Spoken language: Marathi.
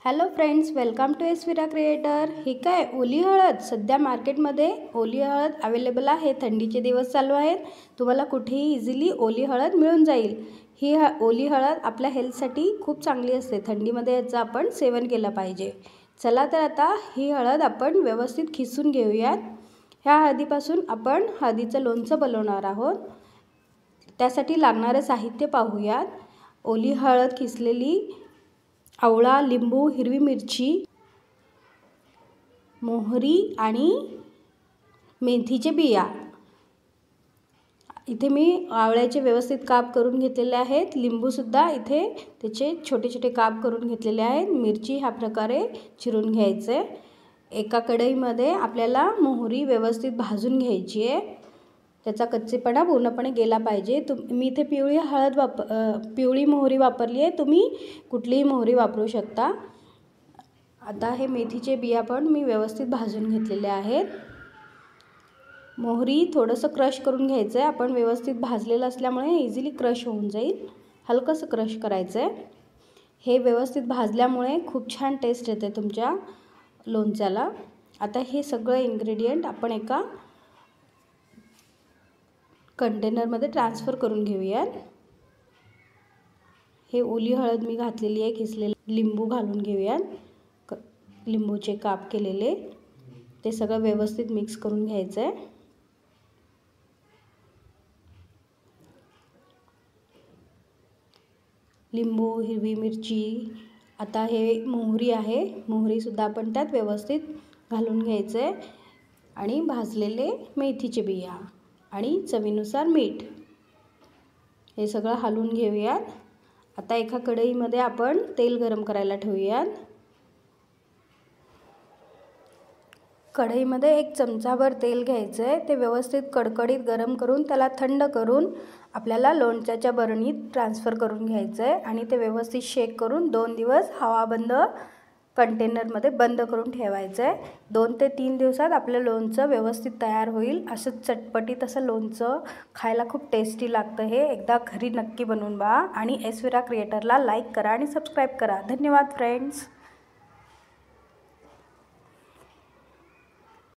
हॅलो फ्रेंड्स, वेलकम टू एसविरा क्रिएटर। ही काय ओली हळद सध्या मार्केटमध्ये ओली हळद अवेलेबल आहे। थंडीचे दिवस चालू आहेत, तुम्हाला कुठेही इझिली ओली हळद मिळून जाईल। ही ओली हळद आपल्या हेल्थसाठी खूप चांगली असते। थंडीमध्ये याचं आपण सेवन केलं पाहिजे। चला तर आता ही हळद आपण व्यवस्थित खिसून घेऊयात। ह्या हळदीपासून आपण हळदीचं लोणचं बनवणार आहोत। त्यासाठी लागणारे साहित्य पाहूयात। ओली हळद खिसलेली, आवळा, लिंबू, हिरवी मिरची, मोहरी आणि मेथीचे बिया। इथे मी आवळ्याचे व्यवस्थित काप करून घेतलेले आहेत। लिंबू सुद्धा इथे त्याचे छोटे छोटे काप करून घेतलेले आहेत। मिरची ह्या प्रकारे चिरून घ्यायचे। एका कढईमध्ये आपल्याला मोहरी व्यवस्थित भाजून घ्यायची आहे। त्याचा कच्चेपणा पूर्णपणे गेला पाहिजे। मी इथे पिवळी मोहरी वापरली आहे, तुम्ही कुठलीही मोहरी वापरू शकता। आता हे मेथीचे बिया पण मी व्यवस्थित भाजून घेतलेले आहेत। मोहरी थोडंसं क्रश करून घ्यायचं आहे। आपण व्यवस्थित भाजलेलं असल्यामुळे इझिली क्रश होऊन जाईल। हलकंसं क्रश करायचं आहे। हे व्यवस्थित भाजल्यामुळे खूप छान टेस्ट येते तुमच्या लोणच्याला। आता हे सगळं इन्ग्रेडियंट आपण एका कंटेनरमध्ये ट्रान्सफर करून घेऊयात। हे ओली हळद मी घातलेली आहे, खिसलेले लिंबू घालून घेऊयात। लिंबूचे काप केलेले ते सगळं व्यवस्थित मिक्स करून घ्यायचं आहे। लिंबू, हिरवी मिरची, आता हे मोहरी आहे, मोहरी सुद्धा आपण त्यात व्यवस्थित घालून घ्यायचं आहे। आणि भाजलेले मेथीचे बिया आणि चवीनुसार मीठ, हे सगळं हलवून घेऊयात। आता एका कढईमध्ये आपण तेल गरम करायला ठेवूयात। कढईमध्ये 1 चमचाभर तेल घ्यायचं आहे। ते व्यवस्थित कडकडीत गरम करून त्याला थंड करून आपल्याला लोणच्याच्या बरणीत ट्रान्सफर करून घ्यायचं आहे। आणि ते व्यवस्थित शेक करून 2 दिवस हवाबंद कंटेनरमध्ये बंद करून ठेवायचं आहे। 2 ते 3 दिवसात आपलं लोणचं व्यवस्थित तयार होईल। असं चटपटीत असं लोणचं खायला खूप टेस्टी लागतं। हे एकदा घरी नक्की बनवून पहा आणि एसविरा क्रिएटरला लाईक करा आणि सबस्क्राईब करा। धन्यवाद फ्रेंड्स।